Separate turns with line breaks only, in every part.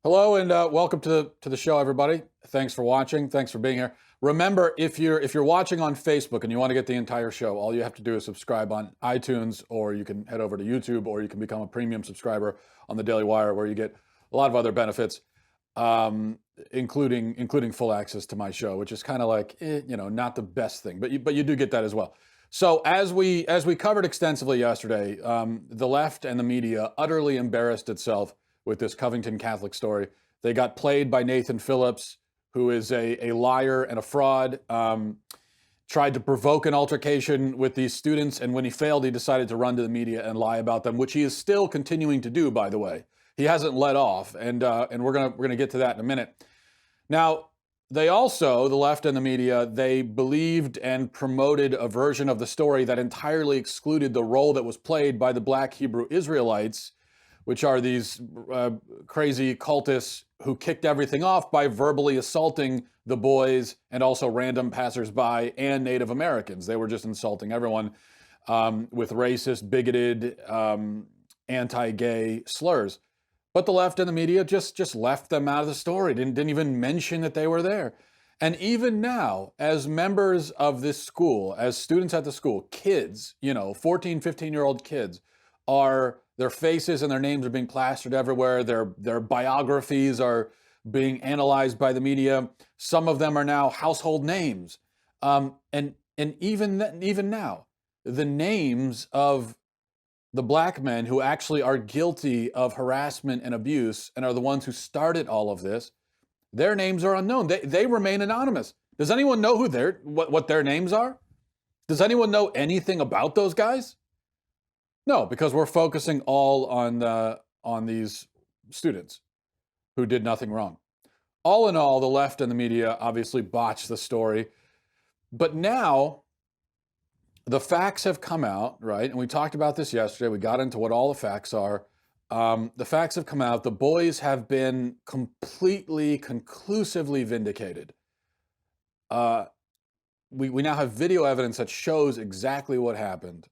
Hello and welcome to the show, everybody. Thanks for watching. Thanks for being here. Remember, if you're watching on Facebook and you want to get the entire show, all you have to do is subscribe on iTunes, or you can head over to YouTube, or you can become a premium subscriber on the Daily Wire, where you get a lot of other benefits, including full access to my show, which is kind of like not the best thing, but you do get that as well. So as we covered extensively yesterday, the left and the media utterly embarrassed itself with this Covington Catholic story. They got played by Nathan Phillips, who is a liar and a fraud. Tried to provoke an altercation with these students, and when he failed, he decided to run to the media and lie about them, which he is still continuing to do, by the way. He hasn't let off, and we're gonna get to that in a minute. Now, they also, the left and the media, they believed and promoted a version of the story that entirely excluded the role that was played by the Black Hebrew Israelites, which are these crazy cultists who kicked everything off by verbally assaulting the boys and also random passersby and Native Americans. They were just insulting everyone with racist, bigoted, anti-gay slurs. But the left and the media just left them out of the story, didn't even mention that they were there. And even now, as members of this school, as students at the school, kids, 14, 15-year-old kids, their faces and their names are being plastered everywhere. Their biographies are being analyzed by the media. Some of them are now household names. And even now, the names of the black men who actually are guilty of harassment and abuse and are the ones who started all of this, their names are unknown. They remain anonymous. Does anyone know what their names are? Does anyone know anything about those guys? No, because we're focusing all on these students who did nothing wrong. All in all, the left and the media obviously botched the story. But now the facts have come out, right? And we talked about this yesterday. We got into what all the facts are. The facts have come out. The boys have been completely, conclusively vindicated. We now have video evidence that shows exactly what happened.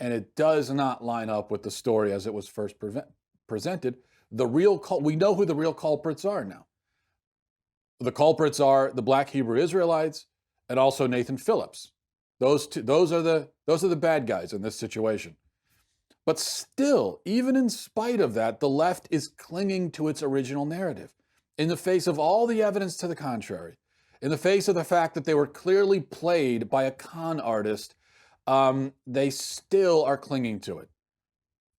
And it does not line up with the story as it was first presented. We know who the real culprits are now. The culprits are the Black Hebrew Israelites and also Nathan Phillips. Those are the bad guys in this situation. But still, even in spite of that, the left is clinging to its original narrative in the face of all the evidence to the contrary, in the face of the fact that they were clearly played by a con artist. They still are clinging to it.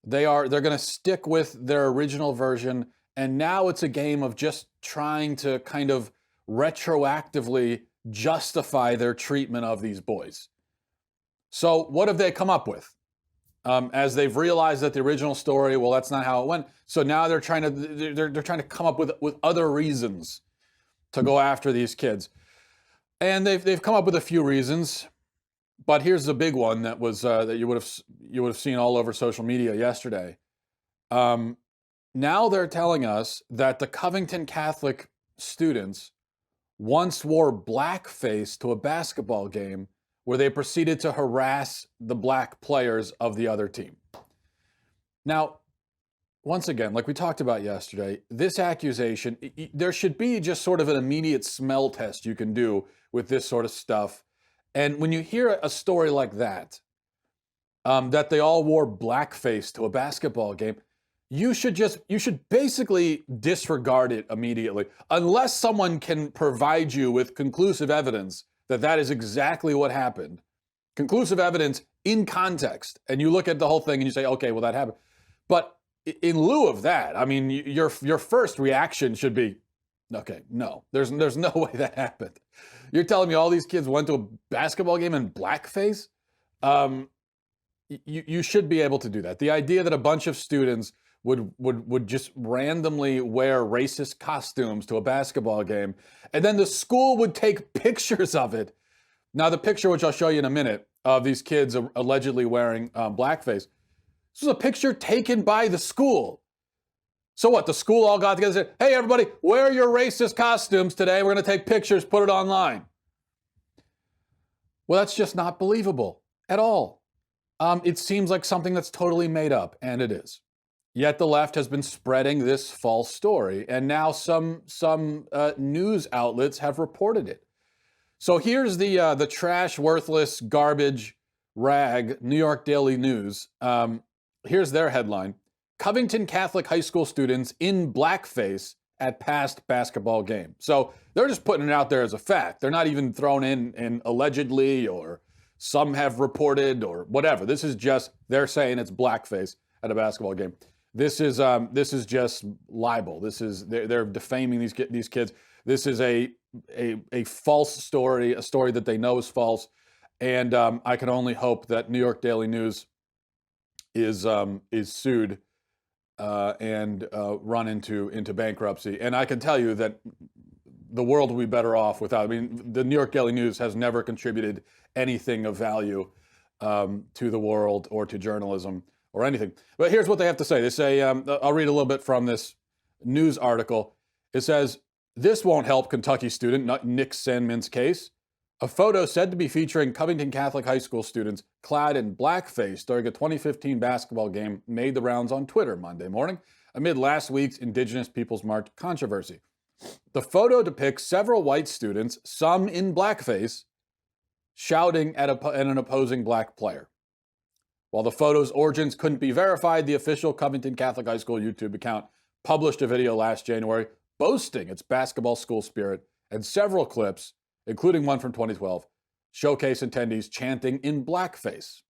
They're going to stick with their original version, and now it's a game of just trying to kind of retroactively justify their treatment of these boys. So what have they come up with? As they've realized that the original story, well, that's not how it went. So now they're trying to come up with other reasons to go after these kids, and they've come up with a few reasons. But here's the big one that was that you would have seen all over social media yesterday. Now they're telling us that the Covington Catholic students once wore blackface to a basketball game where they proceeded to harass the black players of the other team. Now, once again, like we talked about yesterday, this accusation, there should be just sort of an immediate smell test you can do with this sort of stuff. And when you hear a story like that, that they all wore blackface to a basketball game, you should basically disregard it immediately, unless someone can provide you with conclusive evidence that is exactly what happened. Conclusive evidence in context. And you look at the whole thing and you say, okay, well, that happened. But in lieu of that, I mean, your first reaction should be, okay, no, there's no way that happened. You're telling me all these kids went to a basketball game in blackface? You should be able to do that. The idea that a bunch of students would just randomly wear racist costumes to a basketball game, and then the school would take pictures of it. Now, the picture, which I'll show you in a minute, of these kids allegedly wearing blackface, this was a picture taken by the school. So what, the school all got together and said, hey, everybody, wear your racist costumes today. We're going to take pictures, put it online. Well, that's just not believable at all. It seems like something that's totally made up, and it is. Yet the left has been spreading this false story, and now some news outlets have reported it. So here's the trash, worthless, garbage rag New York Daily News. Here's their headline: Covington Catholic High School students in blackface at past basketball game. So they're just putting it out there as a fact. They're not even thrown in allegedly or some have reported or whatever. This is just they're saying it's blackface at a basketball game. This is just libel. They're defaming these kids. This is a false story, a story that they know is false, and I can only hope that New York Daily News is sued and run into bankruptcy. And I can tell you that the world will be better off without. I mean, the New York Daily News has never contributed anything of value to the world or to journalism or anything. But here's what they have to say. They say, I'll read a little bit from this news article. It says, this won't help Kentucky student Nick Sandman's case. A photo said to be featuring Covington Catholic High School students clad in blackface during a 2015 basketball game made the rounds on Twitter Monday morning amid last week's Indigenous Peoples March controversy. The photo depicts several white students, some in blackface, shouting at an opposing black player. While the photo's origins couldn't be verified, the official Covington Catholic High School YouTube account published a video last January boasting its basketball school spirit, and several clips, including one from 2012, showcase attendees chanting in blackface,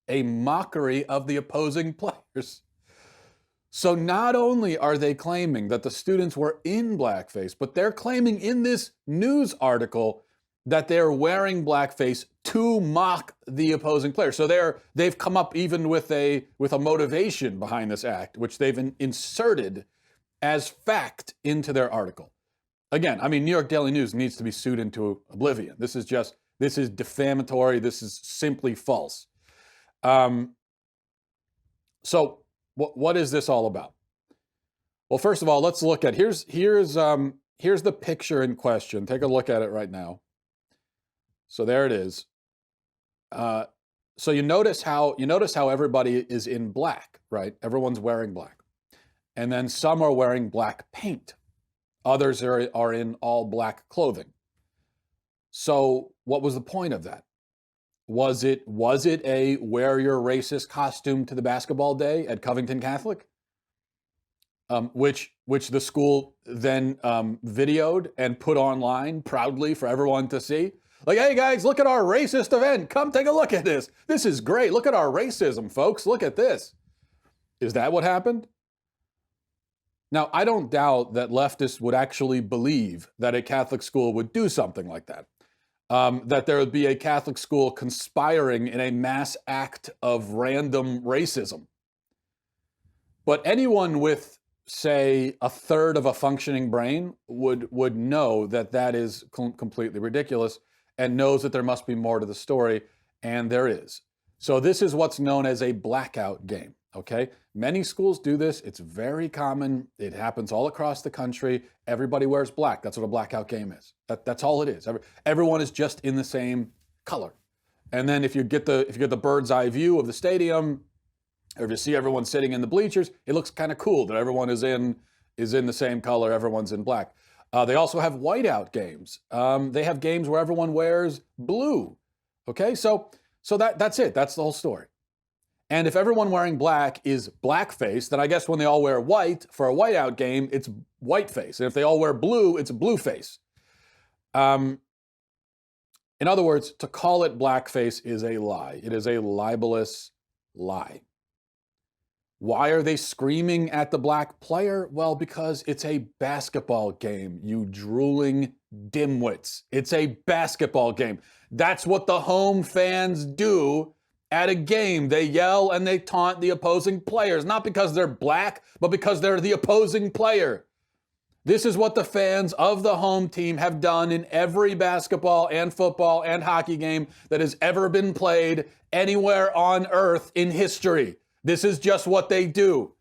a mockery of the opposing players. So not only are they claiming that the students were in blackface, but they're claiming in this news article that they're wearing blackface to mock the opposing player. So they've come up even with a motivation behind this act, which they've inserted as fact into their article. Again, I mean, New York Daily News needs to be sued into oblivion. This is defamatory. This is simply false. So what is this all about? Well, first of all, let's look at here's the picture in question. Take a look at it right now. So there it is. So you notice how everybody is in black, right? Everyone's wearing black, and then some are wearing black paint. Others are in all black clothing. So what was the point of that? Was it a wear your racist costume to the basketball day at Covington Catholic? Which the school then videoed and put online proudly for everyone to see. Like, hey guys, look at our racist event. Come take a look at this. This is great. Look at our racism, folks. Look at this. Is that what happened? Now, I don't doubt that leftists would actually believe that a Catholic school would do something like that. That there would be a Catholic school conspiring in a mass act of random racism. But anyone with, say, a third of a functioning brain would know that that is completely ridiculous and knows that there must be more to the story, and there is. So this is what's known as a blackout game, okay? Many schools do this. It's very common. It happens all across the country. Everybody wears black. That's what a blackout game is. That's all it is. Everyone is just in the same color. And then if you get the bird's eye view of the stadium, or if you see everyone sitting in the bleachers, it looks kind of cool that everyone is in the same color. Everyone's in black. They also have whiteout games. They have games where everyone wears blue. Okay, so that's it. That's the whole story. And if everyone wearing black is blackface, then I guess when they all wear white for a whiteout game, it's whiteface. And if they all wear blue, it's blueface. In other words, to call it blackface is a lie. It is a libelous lie. Why are they screaming at the black player? Well, because it's a basketball game, you drooling dimwits. It's a basketball game. That's what the home fans do at a game. They yell and they taunt the opposing players, not because they're black, but because they're the opposing player. This is what the fans of the home team have done in every basketball and football and hockey game that has ever been played anywhere on earth in history. This is just what they do.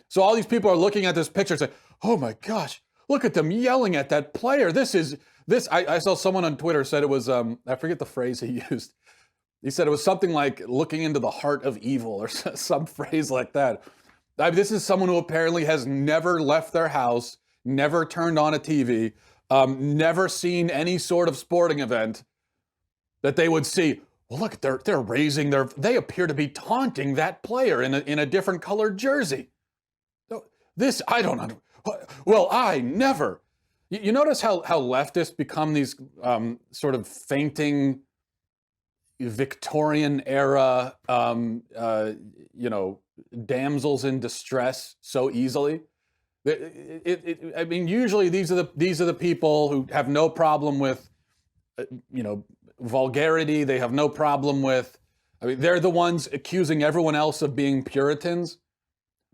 So all these people are looking at this picture and say, oh my gosh, look at them yelling at that player. I saw someone on Twitter said it was, I forget the phrase he used. He said it was something like looking into the heart of evil or some phrase like that. I mean, this is someone who apparently has never left their house, never turned on a TV, never seen any sort of sporting event that they would see. Well, look, they're raising their. They appear to be taunting that player in a different colored jersey. This I don't know. Well, I never. You notice how leftists become these sort of fainting Victorian era, damsels in distress so easily. I mean, usually these are the people who have no problem with, vulgarity. They have no problem with. I mean, they're the ones accusing everyone else of being Puritans,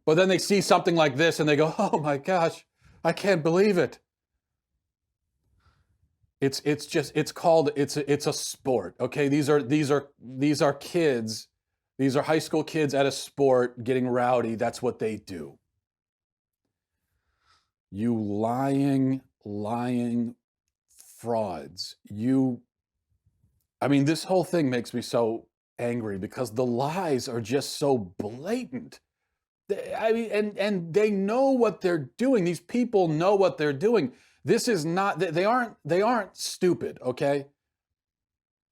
but then they see something like this and they go, "Oh my gosh, I can't believe it." It's a sport. Okay, these are kids. These are high school kids at a sport getting rowdy. That's what they do. You lying frauds. I mean, this whole thing makes me so angry because the lies are just so blatant. I mean, and they know what they're doing. These people know what they're doing. This is not, they aren't stupid, okay?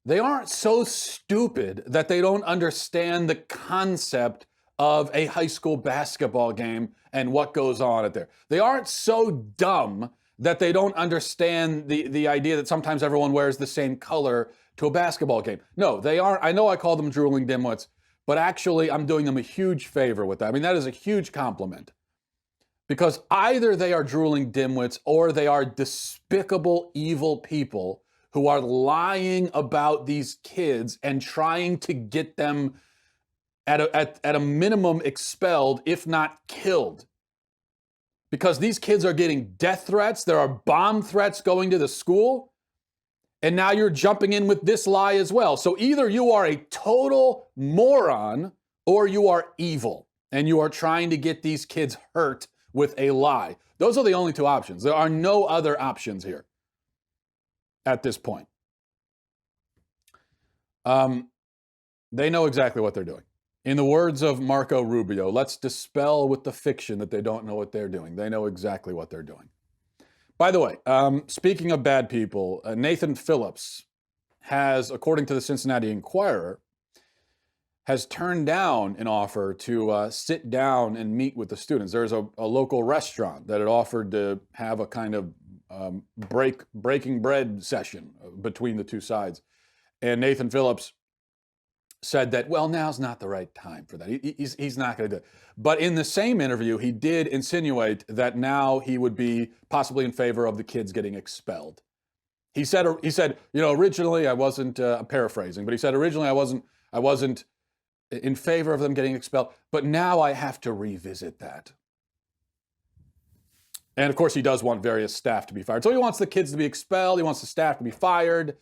They aren't so stupid that they don't understand the concept of a high school basketball game and what goes on at there. They aren't so dumb that they don't understand the idea that sometimes everyone wears the same color to a basketball game. No, they aren't. I know I call them drooling dimwits, but actually I'm doing them a huge favor with that. I mean, that is a huge compliment. Because either they are drooling dimwits or they are despicable, evil people who are lying about these kids and trying to get them at a minimum expelled, if not killed. Because these kids are getting death threats, there are bomb threats going to the school, and now you're jumping in with this lie as well. So either you are a total moron or you are evil, and you are trying to get these kids hurt with a lie. Those are the only two options. There are no other options here at this point. They know exactly what they're doing. In the words of Marco Rubio, let's dispel with the fiction that they don't know what they're doing. They know exactly what they're doing. By the way, speaking of bad people, Nathan Phillips has, according to the Cincinnati Enquirer, has turned down an offer to sit down and meet with the students. There's a local restaurant that had offered to have a kind of breaking bread session between the two sides. And Nathan Phillips said that, well, now's not the right time for that. He's not going to do it. But in the same interview, he did insinuate that now he would be possibly in favor of the kids getting expelled. He said, originally I wasn't, paraphrasing, but he said, originally I wasn't in favor of them getting expelled, but now I have to revisit that. And of course, he does want various staff to be fired. So he wants the kids to be expelled. He wants the staff to be fired.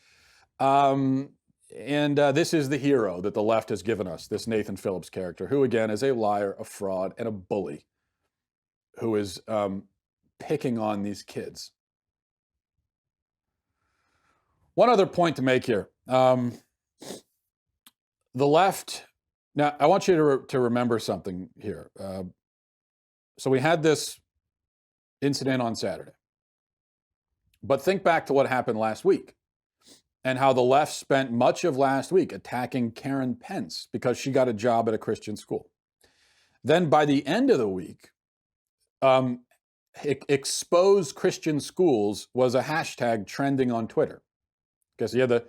And this is the hero that the left has given us, this Nathan Phillips character, who again is a liar, a fraud, and a bully, who is picking on these kids. One other point to make here. The left, now I want you to remember something here. So we had this incident on Saturday. But think back to what happened last week and how the left spent much of last week attacking Karen Pence because she got a job at a Christian school. Then by the end of the week, expose Christian schools was a hashtag trending on Twitter. Because you had the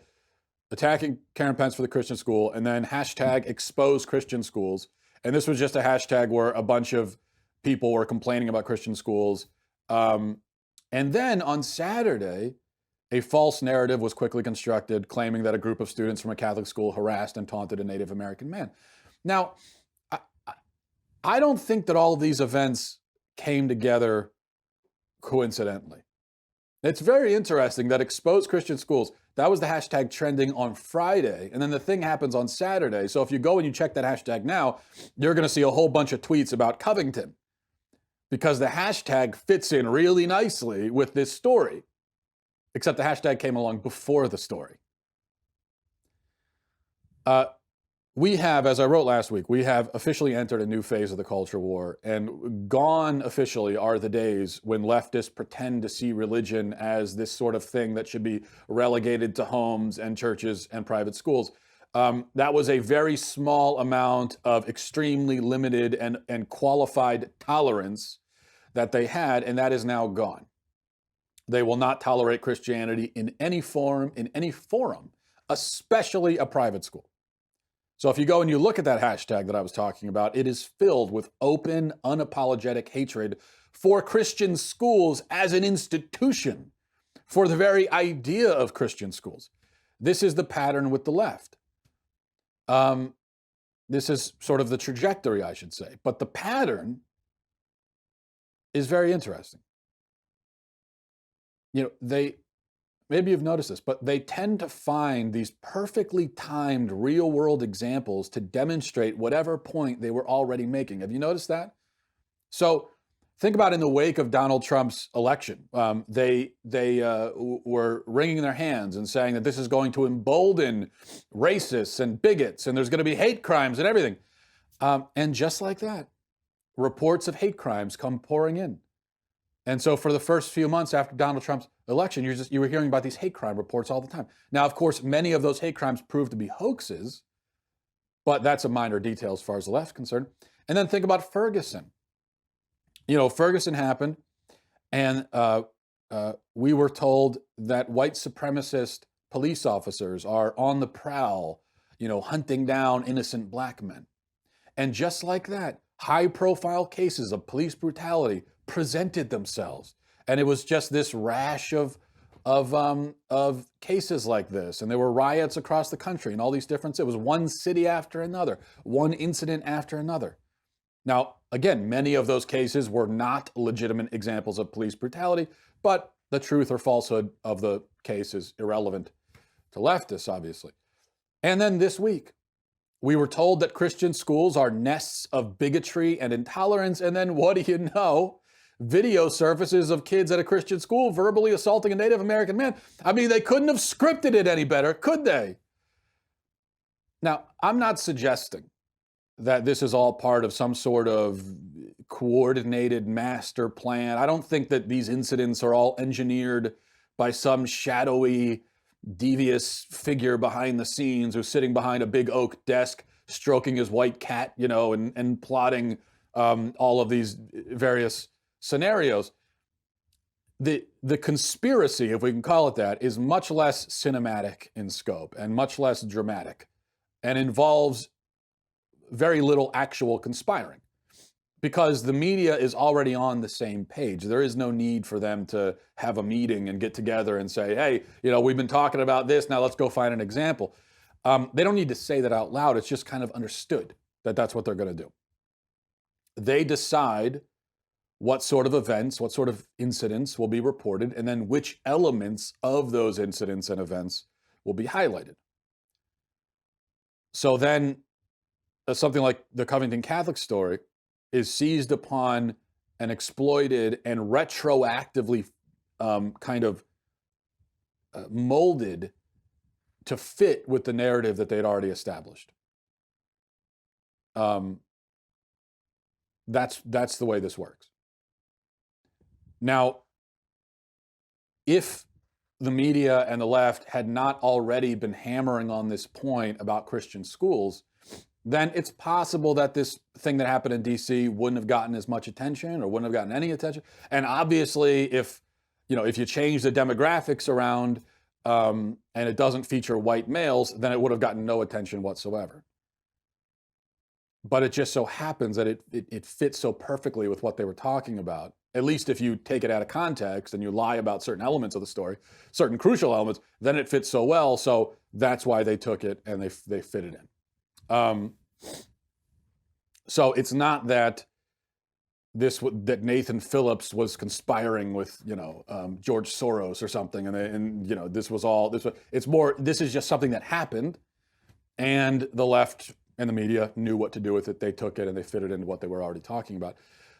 attacking Karen Pence for the Christian school and then hashtag expose Christian schools. And this was just a hashtag where a bunch of people were complaining about Christian schools. And then on Saturday, a false narrative was quickly constructed claiming that a group of students from a Catholic school harassed and taunted a Native American man. Now, I don't think that all of these events came together coincidentally. It's very interesting that expose Christian schools, that was the hashtag trending on Friday, and then the thing happens on Saturday. So if you go and you check that hashtag now, you're going to see a whole bunch of tweets about Covington because the hashtag fits in really nicely with this story. Except the hashtag came along before the story. We have, as I wrote last week, we have officially entered a new phase of the culture war, and gone officially are the days when leftists pretend to see religion as this sort of thing that should be relegated to homes and churches and private schools. That was a very small amount of extremely limited and qualified tolerance that they had, and that is now gone. They will not tolerate Christianity in any form, in any forum, especially a private school. So if you go and you look at that hashtag that I was talking about, it is filled with open, unapologetic hatred for Christian schools as an institution, for the very idea of Christian schools. This is the pattern with the left. This is sort of the trajectory, I should say. But the pattern is very interesting. Maybe you've noticed this, but they tend to find these perfectly timed real world examples to demonstrate whatever point they were already making. Have you noticed that? So think about in the wake of Donald Trump's election, they were wringing their hands and saying that this is going to embolden racists and bigots, and there's going to be hate crimes and everything. And just like that, reports of hate crimes come pouring in. And so for the first few months after Donald Trump's election, you were hearing about these hate crime reports all the time. Now, of course, many of those hate crimes proved to be hoaxes, but that's a minor detail as far as the left's concerned. And then think about Ferguson. Ferguson happened, and we were told that white supremacist police officers are on the prowl, hunting down innocent black men. And just like that, high-profile cases of police brutality presented themselves, and it was just this rash of cases like this, and there were riots across the country, and all these different. It was one city after another, one incident after another. Now, again, many of those cases were not legitimate examples of police brutality, but the truth or falsehood of the case is irrelevant to leftists, obviously. And then this week, we were told that Christian schools are nests of bigotry and intolerance, and then what do you know? Video surfaces of kids at a Christian school verbally assaulting a Native American man. I mean, they couldn't have scripted it any better, could they? Now, I'm not suggesting that this is all part of some sort of coordinated master plan. I don't think that these incidents are all engineered by some shadowy, devious figure behind the scenes who's sitting behind a big oak desk, stroking his white cat, and plotting all of these various scenarios. The conspiracy, if we can call it that, is much less cinematic in scope and much less dramatic, and involves very little actual conspiring, because the media is already on the same page. There is no need for them to have a meeting and get together and say, hey, we've been talking about this, now let's go find an example. They don't need to say that out loud. It's just kind of understood that that's what they're going to do. They decide what sort of events, what sort of incidents will be reported, and then which elements of those incidents and events will be highlighted. So then something like the Covington Catholic story is seized upon and exploited and retroactively molded to fit with the narrative that they'd already established. That's the way this works. Now, if the media and the left had not already been hammering on this point about Christian schools, then it's possible that this thing that happened in DC wouldn't have gotten as much attention or wouldn't have gotten any attention. And obviously, if you change the demographics around and it doesn't feature white males, then it would have gotten no attention whatsoever. But it just so happens that it fits so perfectly with what they were talking about. At least if you take it out of context and you lie about certain elements of the story, certain crucial elements, then it fits so well. So that's why they took it and they fit it in. So it's not that that Nathan Phillips was conspiring with George Soros or something, this is just something that happened, and the left and the media knew what to do with it. They took it and they fit it into what they were already talking about.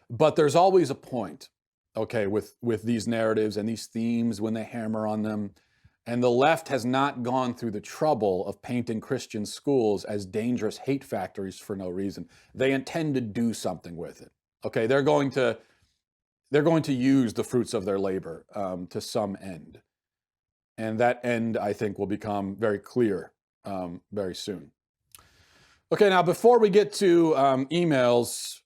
But there's always a point, okay, with these narratives and these themes when they hammer on them. And the left has not gone through the trouble of painting Christian schools as dangerous hate factories for no reason. They intend to do something with it. Okay, they're going to use the fruits of their labor to some end. And that end, I think, will become very clear very soon. Okay, now before we get to emails,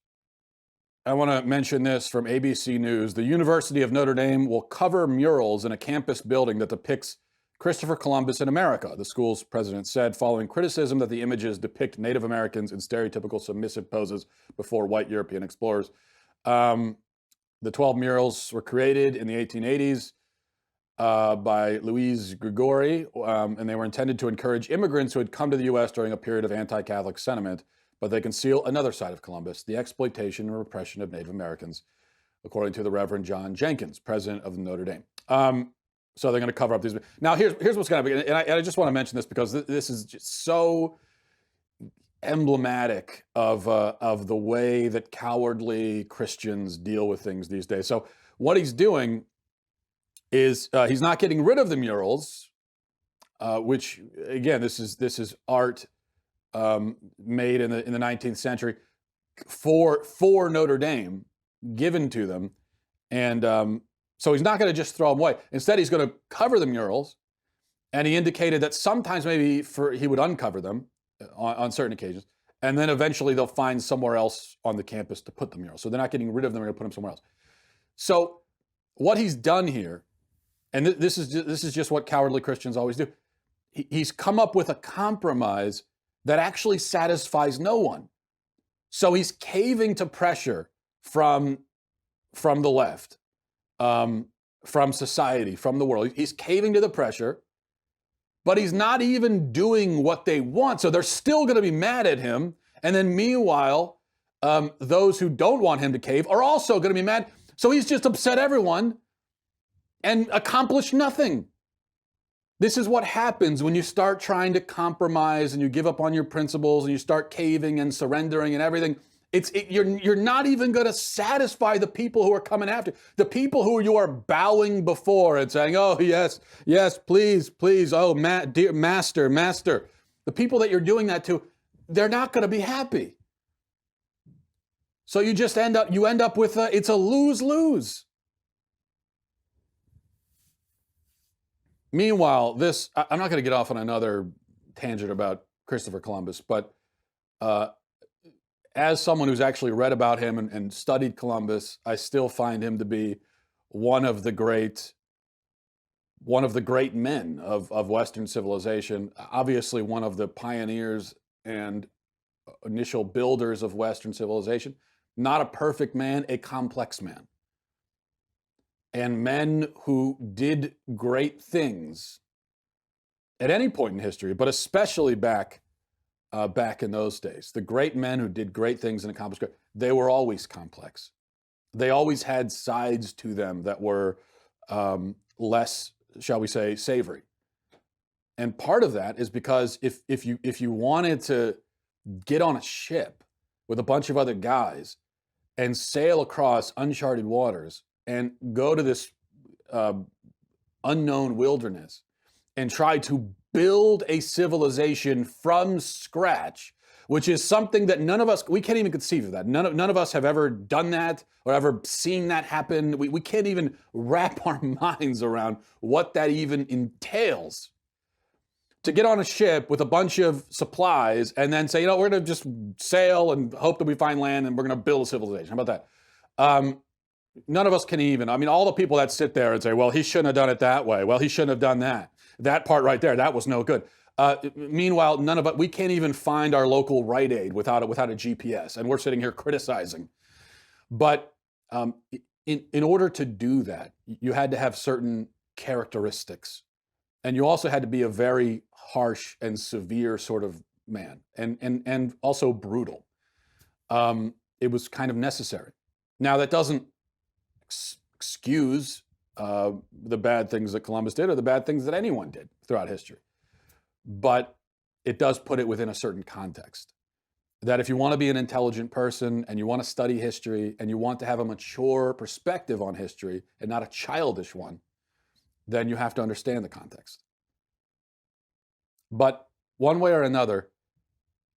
I want to mention this from ABC News. The University of Notre Dame will cover murals in a campus building that depicts Christopher Columbus in America, the school's president said, following criticism that the images depict Native Americans in stereotypical submissive poses before white European explorers. The 12 murals were created in the 1880s by Louise Grigori, and they were intended to encourage immigrants who had come to the U.S. during a period of anti-Catholic sentiment, but they conceal another side of Columbus, the exploitation and repression of Native Americans, according to the Reverend John Jenkins, president of Notre Dame. So they're going to cover up these. Now, here's what's going to be, and I just want to mention this because this is just so emblematic of the way that cowardly Christians deal with things these days. So what he's doing is he's not getting rid of the murals, which again, this is art made in the 19th century for Notre Dame, given to them, and so he's not going to just throw them away. Instead, he's going to cover the murals, and he indicated that sometimes maybe he would uncover them on certain occasions, and then eventually they'll find somewhere else on the campus to put the murals. So they're not getting rid of them; they're going to put them somewhere else. So what he's done here, and this is just what cowardly Christians always do. He's come up with a compromise that actually satisfies no one. So he's caving to pressure from the left, from society, from the world. He's caving to the pressure, but he's not even doing what they want. So they're still going to be mad at him. And then meanwhile, those who don't want him to cave are also going to be mad. So he's just upset everyone and accomplished nothing. This is what happens when you start trying to compromise and you give up on your principles and you start caving and surrendering and everything. You're not even going to satisfy the people who are coming after you. The people who you are bowing before and saying, oh, yes, please, oh, dear master. The people that you're doing that to, they're not going to be happy. So you just end up with it's a lose-lose. Meanwhile, I'm not going to get off on another tangent about Christopher Columbus, but as someone who's actually read about him and studied Columbus, I still find him to be one of the great men of Western civilization. Obviously, one of the pioneers and initial builders of Western civilization. Not a perfect man, a complex man. And men who did great things at any point in history, but especially back in those days. The great men who did great things and accomplished great, they were always complex. They always had sides to them that were less, shall we say, savory. And part of that is because if you wanted to get on a ship with a bunch of other guys and sail across uncharted waters and go to this unknown wilderness and try to build a civilization from scratch, which is something that we can't even conceive of that. None of us have ever done that or ever seen that happen. We can't even wrap our minds around what that even entails. To get on a ship with a bunch of supplies and then say, we're going to just sail and hope that we find land and we're going to build a civilization. How about that? None of us can even. I mean, all the people that sit there and say, well, he shouldn't have done it that way. Well, he shouldn't have done that. That part right there, that was no good. Meanwhile, none of us, we can't even find our local Rite Aid without a GPS, and we're sitting here criticizing. But in order to do that, you had to have certain characteristics. And you also had to be a very harsh and severe sort of man, and also brutal. It was kind of necessary. Now, that doesn't excuse the bad things that Columbus did or the bad things that anyone did throughout history. But it does put it within a certain context. That if you want to be an intelligent person and you want to study history and you want to have a mature perspective on history and not a childish one, then you have to understand the context. But one way or another,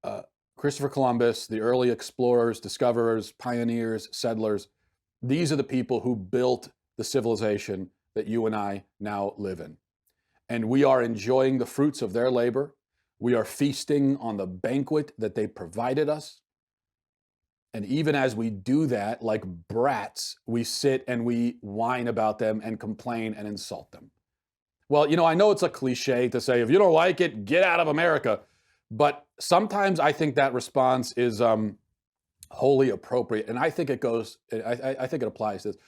uh, Christopher Columbus, the early explorers, discoverers, pioneers, settlers, these are the people who built the civilization that you and I now live in. And we are enjoying the fruits of their labor. We are feasting on the banquet that they provided us. And even as we do that, like brats, we sit and we whine about them and complain and insult them. Well, I know it's a cliche to say, if you don't like it, get out of America. But sometimes I think that response is wholly appropriate. And I think it goes, I think it applies to this.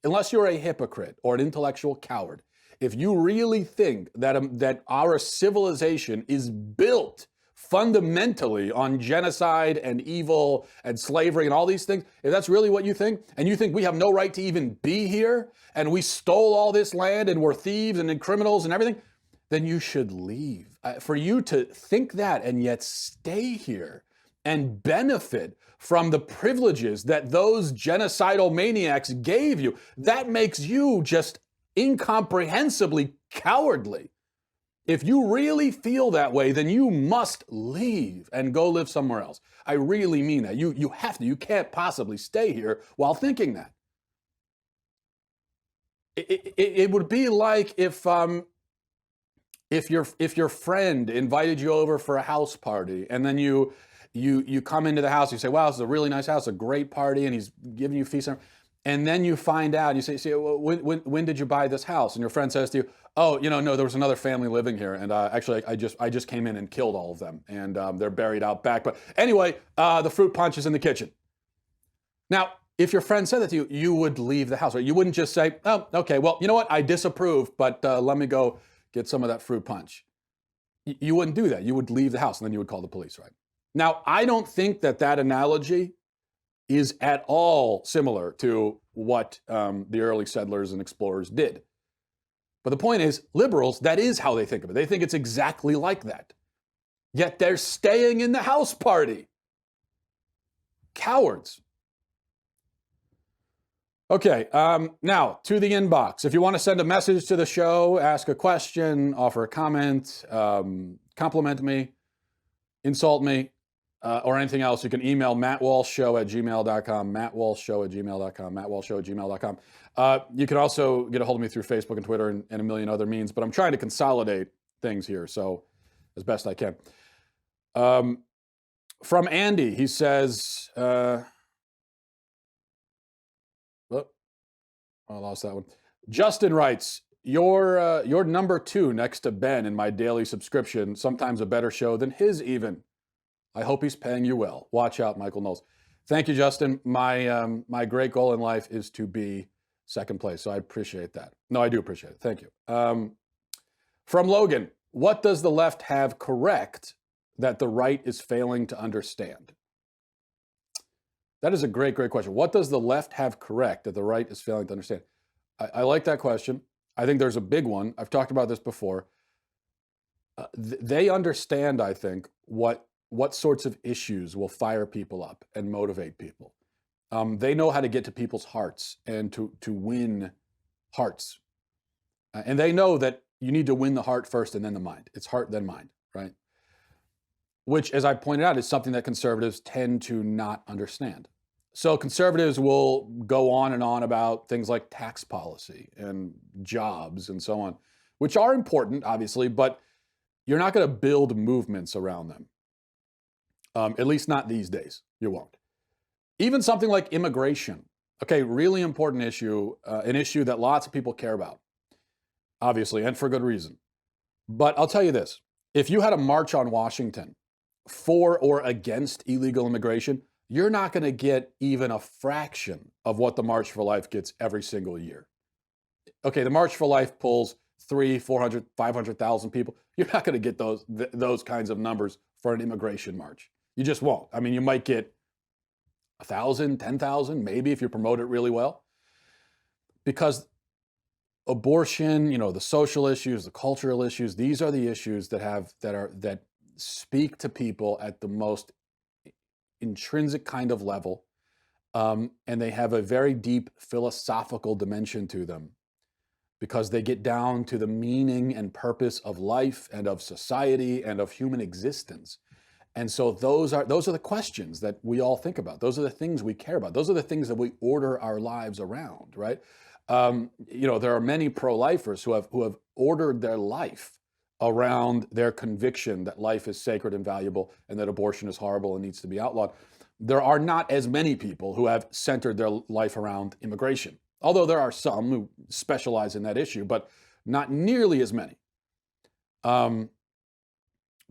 Unless you're a hypocrite or an intellectual coward, if you really think that our civilization is built fundamentally on genocide and evil and slavery and all these things, if that's really what you think, and you think we have no right to even be here, and we stole all this land and we're thieves and criminals and everything, then you should leave. For you to think that and yet stay here and benefit from the privileges that those genocidal maniacs gave you, that makes you just incomprehensibly cowardly. If you really feel that way, then you must leave and go live somewhere else. I really mean that. You have to. You can't possibly stay here while thinking that. It would be like if your friend invited you over for a house party, and then you come into the house, you say, wow, this is a really nice house, a great party, and he's giving you feast. And then you find out, and you say, well, when did you buy this house? And your friend says to you, oh, no, there was another family living here, and actually, I just came in and killed all of them, and they're buried out back. But anyway, the fruit punch is in the kitchen. Now, if your friend said that to you, you would leave the house, right? You wouldn't just say, oh, okay, well, you know what? I disapprove, but let me go get some of that fruit punch. You wouldn't do that. You would leave the house, and then you would call the police, right? Now, I don't think that analogy is at all similar to what the early settlers and explorers did. But the point is, liberals, that is how they think of it. They think it's exactly like that. Yet they're staying in the house party. Cowards. Okay, now to the inbox. If you want to send a message to the show, ask a question, offer a comment, compliment me, insult me, or anything else, you can email mattwalshshow@gmail.com, mattwalshshow@gmail.com, mattwalshshow@gmail.com. You can also get a hold of me through Facebook and Twitter and a million other means, but I'm trying to consolidate things here, so as best I can. From Andy, he says, I lost that one. Justin writes, you're number 2 next to Ben in my daily subscription, sometimes a better show than his even. I hope he's paying you well. Watch out, Michael Knowles. Thank you, Justin. My great goal in life is to be second place, so I appreciate that. No, I do appreciate it. Thank you. From Logan, what does the left have correct that the right is failing to understand? That is a great, great question. What does the left have correct that the right is failing to understand? I like that question. I think there's a big one. I've talked about this before. They understand, I think, what sorts of issues will fire people up and motivate people. They know how to get to people's hearts and to win hearts. And they know that you need to win the heart first and then the mind. It's heart, then mind, right? Which, as I pointed out, is something that conservatives tend to not understand. So conservatives will go on and on about things like tax policy and jobs and so on, which are important, obviously, but you're not going to build movements around them. At least not these days. You won't. Even something like immigration. Okay, really important issue, an issue that lots of people care about, obviously, and for good reason. But I'll tell you this. If you had a march on Washington for or against illegal immigration, you're not going to get even a fraction of what the March for Life gets every single year. Okay, the March for Life pulls 300, 400, 500,000 people. You're not going to get those kinds of numbers for an immigration march. You just won't. I mean, you might get 1,000, 10,000, maybe if you promote it really well. Because abortion, the social issues, the cultural issues, these are the issues that speak to people at the most intrinsic kind of level, and they have a very deep philosophical dimension to them. because they get down to the meaning and purpose of life and of society and of human existence. And so those are the questions that we all think about. Those are the things we care about. Those are the things that we order our lives around, right? There are many pro-lifers who have ordered their life around their conviction that life is sacred and valuable and that abortion is horrible and needs to be outlawed. There are not as many people who have centered their life around immigration, although there are some who specialize in that issue, but not nearly as many.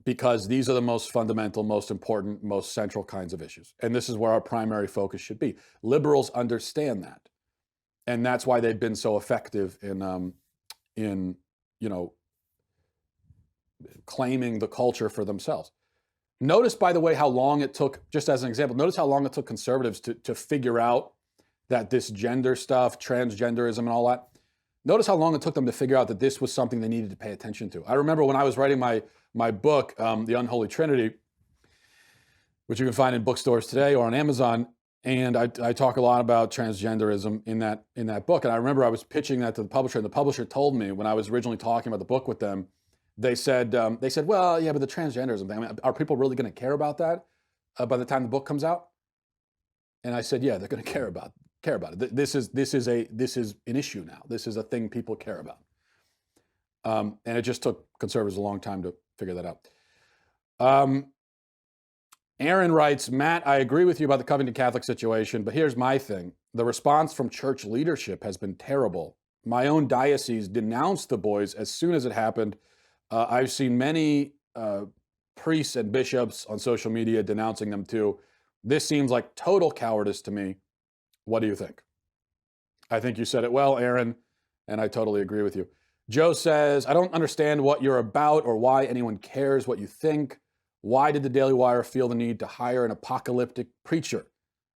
Because these are the most fundamental, most important, most central kinds of issues. And this is where our primary focus should be. Liberals understand that. And that's why they've been so effective in claiming the culture for themselves. Notice, by the way, how long it took, just as an example, notice how long it took conservatives to figure out that this gender stuff, transgenderism and all that, notice how long it took them to figure out that this was something they needed to pay attention to. I remember when I was writing my book, The Unholy Trinity, which you can find in bookstores today or on Amazon, and I talk a lot about transgenderism in that book. And I remember I was pitching that to the publisher, and the publisher told me when I was originally talking about the book with them, they said, well, yeah, but the transgenderism thing, I mean, are people really going to care about that by the time the book comes out? And I said, yeah, they're going to care about it. This is an issue now. This is a thing people care about. And it just took conservatives a long time to figure that out. Aaron writes, Matt, I agree with you about the Covington Catholic situation, but here's my thing. The response from church leadership has been terrible. My own diocese denounced the boys as soon as it happened. I've seen many priests and bishops on social media denouncing them too. This seems like total cowardice to me. What do you think? I think you said it well, Aaron, and I totally agree with you. Joe says, I don't understand what you're about or why anyone cares what you think. Why did the Daily Wire feel the need to hire an apocalyptic preacher?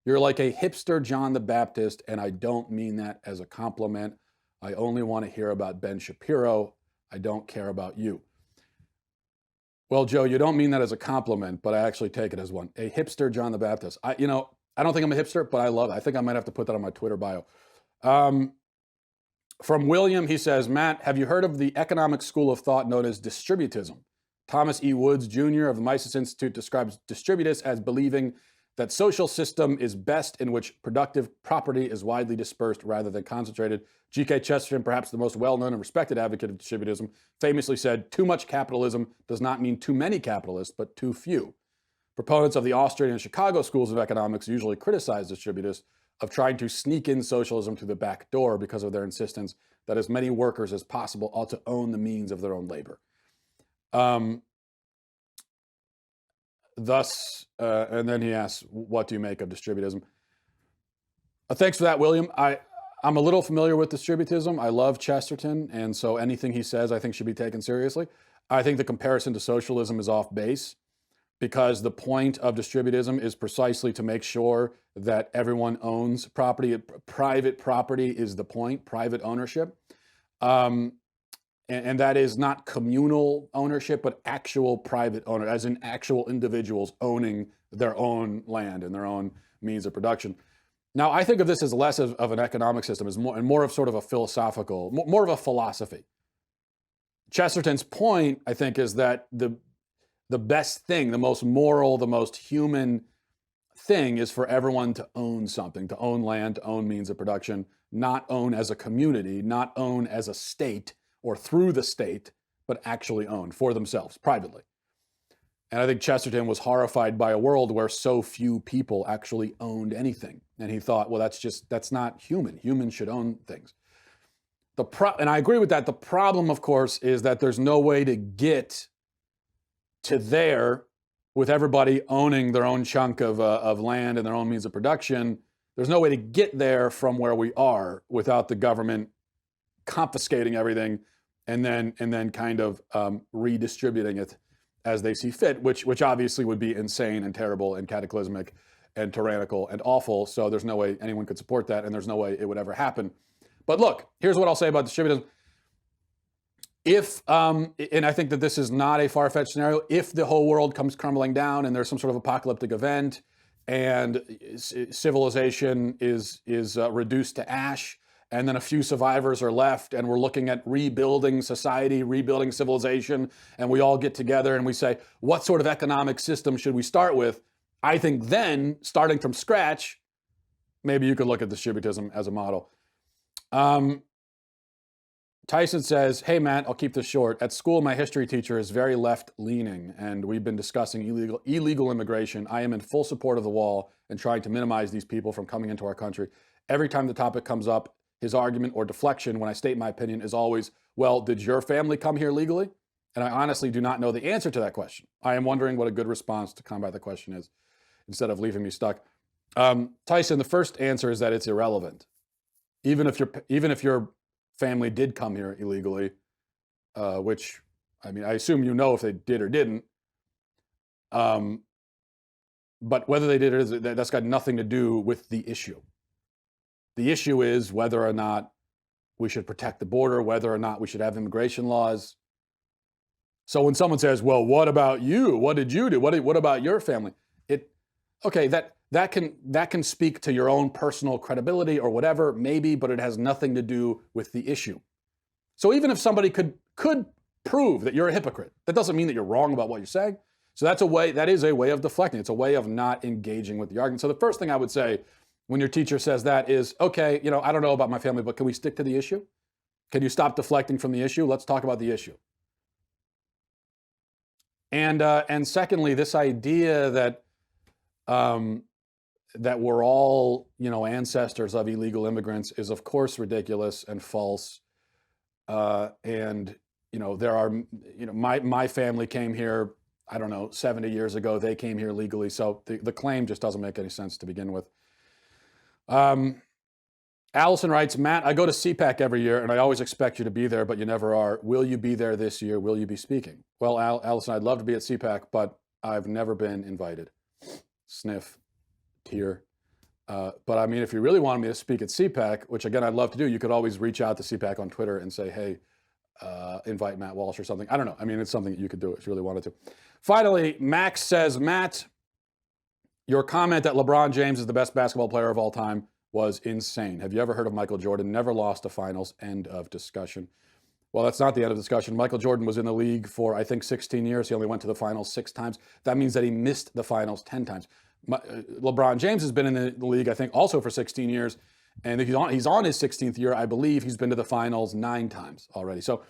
You're like a hipster John the Baptist, and I don't mean that as a compliment. I only want to hear about Ben Shapiro. I don't care about you. Well, Joe, you don't mean that as a compliment, but I actually take it as one. A hipster John the Baptist. I don't think I'm a hipster, but I love it. I think I might have to put that on my Twitter bio. From William, he says, Matt, have you heard of the economic school of thought known as distributism? Thomas E. Woods, Jr. of the Mises Institute describes distributus as believing that social system is best in which productive property is widely dispersed rather than concentrated. G.K. Chesterton, perhaps the most well-known and respected advocate of distributism, famously said, too much capitalism does not mean too many capitalists, but too few. Proponents of the Austrian and Chicago schools of economics usually criticize distributists of trying to sneak in socialism through the back door because of their insistence that as many workers as possible ought to own the means of their own labor. And then he asks, what do you make of distributism? Thanks for that, William. I'm a little familiar with distributism. I love Chesterton, and so anything he says I think should be taken seriously. I think the comparison to socialism is off base because the point of distributism is precisely to make sure that everyone owns property. Private property is the point, private ownership. And that is not communal ownership, but actual private owner, as in actual individuals owning their own land and their own means of production. Now, I think of this as less of an economic system, as more of sort of a philosophical, more of a philosophy. Chesterton's point, I think, is that the best thing, the most moral, the most human thing is for everyone to own something, to own land, to own means of production, not own as a community, not own as a state or through the state, but actually own for themselves, privately. And I think Chesterton was horrified by a world where so few people actually owned anything. And he thought, well, that's not human. Humans should own things. And I agree with that. The problem, of course, is that there's no way to get to there with everybody owning their own chunk of land and their own means of production. There's no way to get there from where we are without the government confiscating everything and then kind of redistributing it as they see fit, which obviously would be insane and terrible and cataclysmic and tyrannical and awful. So there's no way anyone could support that, and there's no way it would ever happen. But look, here's what I'll say about distributism. And I think that this is not a far-fetched scenario, if the whole world comes crumbling down and there's some sort of apocalyptic event and civilization is reduced to ash and then a few survivors are left, and we're looking at rebuilding society, rebuilding civilization, and we all get together and we say, what sort of economic system should we start with? I think then, starting from scratch, maybe you could look at distributism as a model. Tyson says, hey, Matt, I'll keep this short. At school, my history teacher is very left-leaning, and we've been discussing illegal immigration. I am in full support of the wall and trying to minimize these people from coming into our country. Every time the topic comes up, his argument or deflection when I state my opinion is always, well, did your family come here legally? And I honestly do not know the answer to that question. I am wondering what a good response to combat the question is, instead of leaving me stuck. Tyson, the first answer is that it's irrelevant. Even if your family did come here illegally, which, I mean, I assume you know if they did or didn't. But whether they did or not, that's got nothing to do with the issue. The issue is whether or not we should protect the border, whether or not we should have immigration laws. So when someone says, well, what about you? What did you do? What about your family? Okay, that can speak to your own personal credibility or whatever, maybe, but it has nothing to do with the issue. So even if somebody could prove that you're a hypocrite, that doesn't mean that you're wrong about what you're saying. So that is a way of deflecting. It's a way of not engaging with the argument. So the first thing I would say when your teacher says that is, okay, I don't know about my family, but can we stick to the issue? Can you stop deflecting from the issue? Let's talk about the issue. And secondly, this idea that we're all, ancestors of illegal immigrants is of course ridiculous and false. And there are, my family came here, I don't know, 70 years ago. They came here legally. So the claim just doesn't make any sense to begin with. Allison writes, Matt, I go to CPAC every year and I always expect you to be there, but you never are. Will you be there this year? Will you be speaking? Well, Allison, I'd love to be at CPAC, but I've never been invited. Sniff, tear. But I mean, if you really wanted me to speak at CPAC, which again, I'd love to do, you could always reach out to CPAC on Twitter and say, hey, invite Matt Walsh or something. I don't know. I mean, it's something that you could do if you really wanted to. Finally, Max says, Matt, your comment that LeBron James is the best basketball player of all time was insane. Have you ever heard of Michael Jordan? Never lost a finals. End of discussion. Well, that's not the end of discussion. Michael Jordan was in the league for, I think, 16 years. He only went to the finals 6 times. That means that he missed the finals 10 times. LeBron James has been in the league, I think, also for 16 years. And he's on his 16th year. I believe he's been to the finals 9 times already. So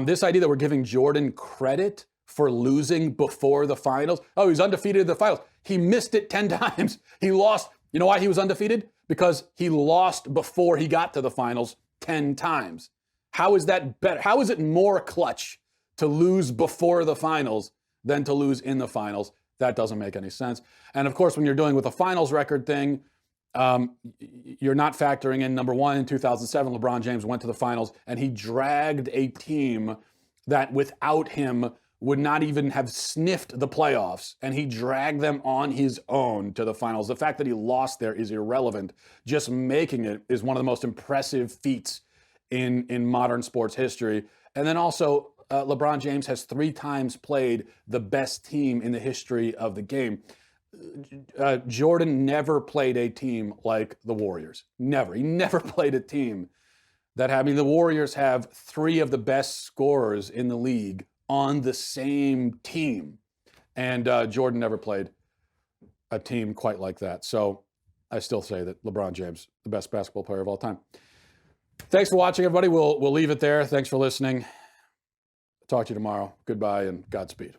this idea that we're giving Jordan credit for losing before the finals. Oh, he's undefeated in the finals. He missed it 10 times. He lost. You know why he was undefeated? Because he lost before he got to the finals 10 times. How is that better? How is it more clutch to lose before the finals than to lose in the finals? That doesn't make any sense. And of course, when you're doing with a finals record thing, you're not factoring in, number one, in 2007, LeBron James went to the finals and he dragged a team that without him would not even have sniffed the playoffs, and he dragged them on his own to the finals. The fact that he lost there is irrelevant. Just making it is one of the most impressive feats in modern sports history. And then also, LeBron James has 3 times played the best team in the history of the game. Jordan never played a team like the Warriors. Never. He never played a team that had, I mean, the Warriors have 3 of the best scorers in the league on the same team. And Jordan never played a team quite like that. So I still say that LeBron James, the best basketball player of all time. Thanks for watching, everybody. We'll leave it there. Thanks for listening. Talk to you tomorrow. Goodbye and Godspeed.